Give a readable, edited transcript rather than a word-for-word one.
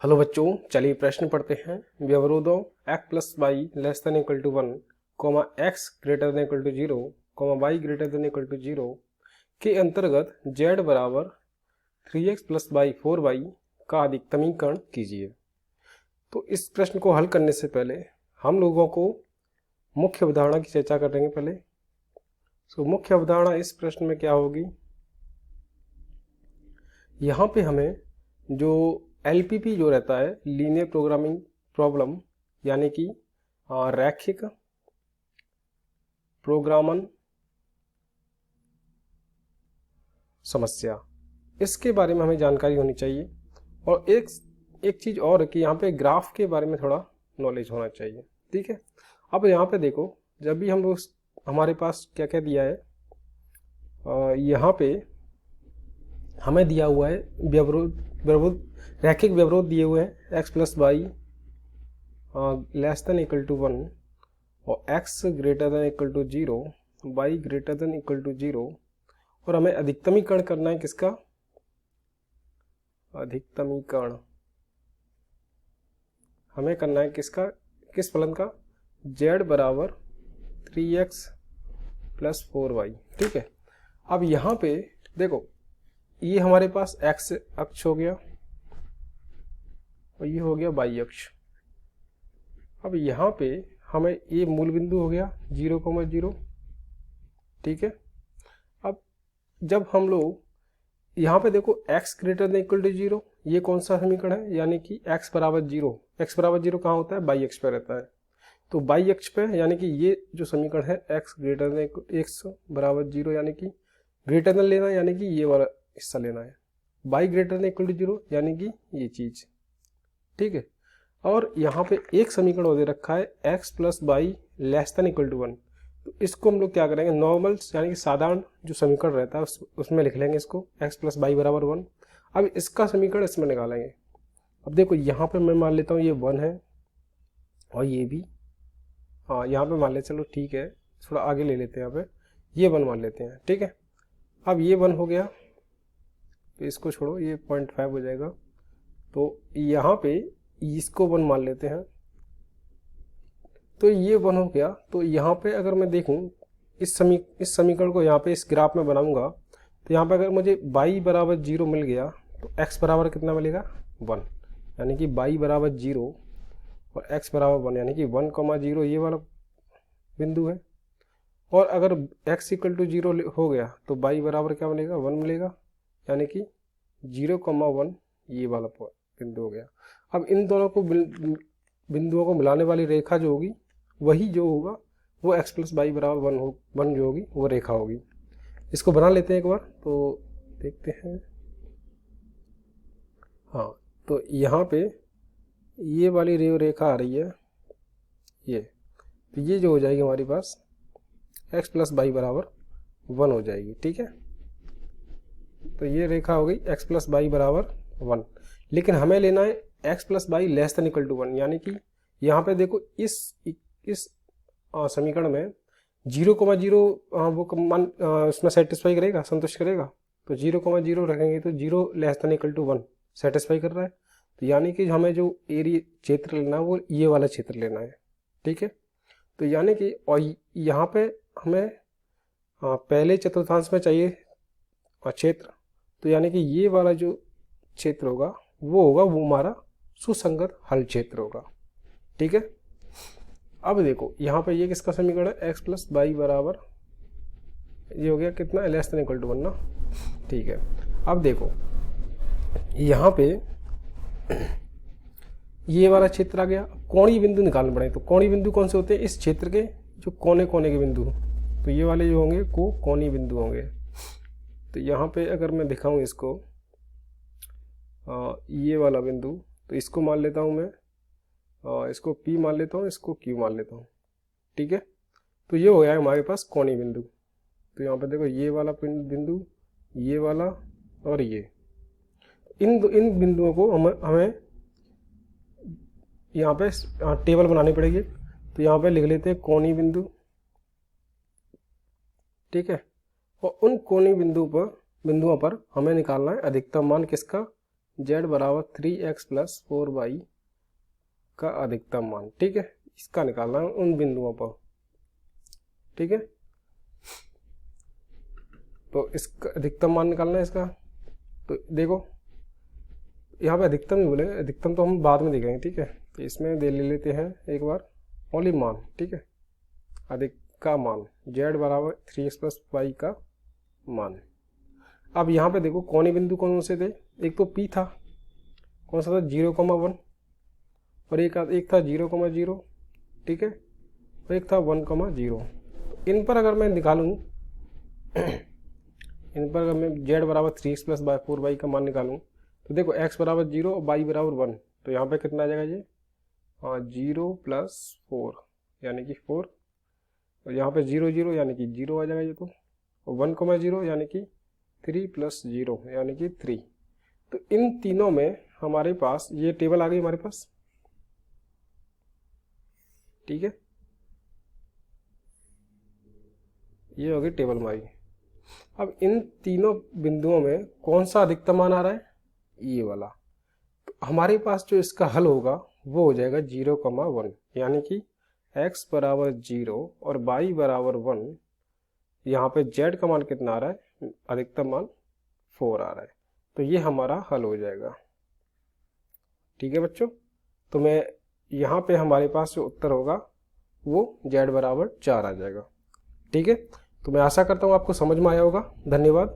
Hello बच्चों, चलिए प्रश्न पढ़ते हैं। व्यवरोधों x plus Y less than equal to 1, comma X greater than equal to 0, comma Y greater than equal to 0 के अंतर्गत z बराबर 3x प्लस वाई 4y का अधिकतमीकरण कीजिए। तो इस प्रश्न को हल करने से पहले हम लोगों को मुख्य अवधारणा की चर्चा करेंगे। पहले मुख्य अवधारणा इस प्रश्न में क्या होगी, यहाँ पे हमें जो LPP जो रहता है, लीनियर प्रोग्रामिंग प्रॉब्लम, यानी कि रैखिक प्रोग्रामन समस्या, इसके बारे में हमें जानकारी होनी चाहिए। और एक चीज़ और है कि यहाँ पे ग्राफ के बारे में थोड़ा नॉलेज होना चाहिए। ठीक है, अब यहाँ पे देखो, जब भी हम लोग हमारे पास क्या क्या दिया है, यहाँ पे हमें दिया हुआ है रैखिक व्यवरोध दिए हुए हैं x plus Y less than equal to 1 और x greater than equal to 0, y greater than equal to 0, और हमें अधिकतमीकरण करना है। किसका अधिकतमीकरण हमें करना है? किस फलन का? z बराबर 3x प्लस 4y। ठीक है, अब यहाँ पे देखो, ये हमारे पास x अक्ष हो गया और ये हो गया y अक्ष। अब यहाँ पे हमें ये मूल बिंदु हो गया 0,0। ठीक है, अब जब हम लोग यहाँ पे देखो x greater than equal to 0, ये कौन सा समीकरण है? यानी कि x बराबर 0। x बराबर 0 कहाँ होता है? y अक्ष पे रहता है। तो y अक्ष पे यानी कि ये जो समीकरण है x ग्रेटर देन x बराबर 0, यानी कि ग्रेटर देन लेना है, यानी कि ये वाला हिस्सा लेना है। y greater than equal to 0 यानी कि ये चीज। ठीक है, और यहाँ पे एक समीकरण दे रखा है x plus Y less than equal to 1। तो इसको हम लोग क्या करेंगे, नॉर्मल यानी कि साधारण जो समीकरण रहता है उसमें लिख लेंगे इसको, x प्लस वाई बराबर 1। अब इसका समीकरण इसमें निकालेंगे। अब देखो यहाँ पे मैं मान लेता हूँ ये 1 है और ये भी, हाँ यहाँ पे मान ले, चलो ठीक है, थोड़ा आगे ले लेते हैं, यहाँ पे ये 1 मान लेते हैं। ठीक है, अब ये 1 हो गया तो इसको छोड़ो, ये 0.5 हो जाएगा। तो यहाँ पे इसको 1 मान लेते हैं, तो ये 1 हो गया। तो यहाँ पे अगर मैं देखूं इस समीकरण को यहाँ पे इस ग्राफ में बनाऊंगा, तो यहाँ पे अगर मुझे y बराबर 0 मिल गया तो x बराबर कितना मिलेगा? 1, यानी कि y बराबर 0 और x बराबर 1, यानी कि 1,0 ये वाला बिंदु है। और अगर x इक्वल टू 0 हो गया तो y बराबर क्या मिलेगा? 1 मिलेगा, यानी कि 0,1 ये वाला बिंदु हो गया। अब इन दोनों को बिंदुओं को मिलाने वाली रेखा जो होगी, वही जो होगा वो x प्लस वाई बराबर 1 जो होगी वो रेखा होगी। इसको बना लेते हैं एक बार, तो देखते हैं। हाँ, तो यहाँ पे ये वाली रेखा आ रही है, ये जो हो जाएगी हमारे पास x प्लस वाई बराबर 1 हो जाएगी। ठीक है, तो ये रेखा हो गई x प्लस वाई बराबर 1। लेकिन हमें लेना है x plus Y less than equal to 1, यानी कि यहाँ पे देखो इस समीकरण में 0,0 वो मान उसमें सेटिस्फाई करेगा, संतुष्ट करेगा। तो 0,0 रखेंगे तो 0 less than equal to 1 satisfy कर रहा है। तो यानी कि हमें जो एरिया क्षेत्र लेना है वो ये वाला क्षेत्र लेना है। ठीक है, तो यानी कि और यहाँ पे हमें पहले चतुर्थांश में चाहिए क्षेत्र, तो यानी कि ये वाला जो क्षेत्र होगा वो हमारा सुसंगत हल क्षेत्र होगा। ठीक है, अब देखो यहाँ पे ये किसका समीकरण है? x प्लस वाई बराबर, ये हो गया कितना? लेस देन इक्वल टू 1 ना। ठीक है, अब देखो यहाँ पे ये वाला क्षेत्र आ गया। कोणीय बिंदु निकालने पड़े, तो कोणीय बिंदु कौन से होते हैं? इस क्षेत्र के जो कोने कोने के बिंदु, तो ये वाले जो होंगे को कोणीय बिंदु होंगे। तो यहाँ पे अगर मैं दिखाऊं इसको, ये वाला बिंदु, तो इसको मान लेता हूँ मैं, इसको P मान लेता हूँ, इसको Q मान लेता हूँ। ठीक है, तो ये हो गया हमारे पास कोणीय बिंदु। तो यहाँ पे देखो ये वाला बिंदु, ये वाला और ये, इन बिंदुओं को हमें यहाँ पे टेबल बनानी पड़ेगी। तो यहाँ पे लिख लेते हैं कोणीय बिंदु। ठीक है, और उन कोणीय बिंदुओं पर हमें निकालना है अधिकतम मान किसका? z बराबर 3x प्लस 4y का अधिकतम मान, ठीक है, इसका निकालना है उन बिंदुओं पर, ठीक है। तो इसका अधिकतम मान निकालना है इसका। तो देखो यहाँ पे अधिकतम नहीं बोलेंगे, अधिकतम तो हम बाद में देखेंगे, ठीक है। तो इसमें ले लेते हैं एक बार ओनली मान, ठीक है, अधिक का मान z बराबर 3x प्लस वाई का मान। अब यहाँ पे देखो कोने बिंदु कौन से थे, एक तो P था, कौन सा था 0,1, और एक था 0,0, ठीक है, और एक था 1,0। इन पर अगर मैं निकालूँ इन पर अगर मैं z बराबर 3x प्लस 4y का मान निकालूँ तो देखो x बराबर 0 और y बराबर 1, तो यहाँ पे कितना आ जाएगा ये, हाँ 0 प्लस 4 यानी कि 4, और यहाँ पे 0 0 यानी कि 0 आ जाएगा ये, तो और 1,0 यानी कि 3 प्लस 0 यानी कि 3। तो इन तीनों में हमारे पास ये टेबल आ गई हमारे पास, ठीक है, ये होगी टेबल हमारी। अब इन तीनों बिंदुओं में कौन सा अधिकतम मान आ रहा है, ये वाला। तो हमारे पास जो इसका हल होगा वो हो जाएगा 0,1, यानी कि x बराबर 0 और y बराबर 1, यहाँ पे z का मान कितना आ रहा है, अधिकतम मान 4 आ रहा है। तो ये हमारा हल हो जाएगा, ठीक है बच्चों। तो मैं यहाँ पे हमारे पास जो उत्तर होगा वो z बराबर 4 आ जाएगा, ठीक है। तो मैं आशा करता हूँ आपको समझ में आया होगा। धन्यवाद।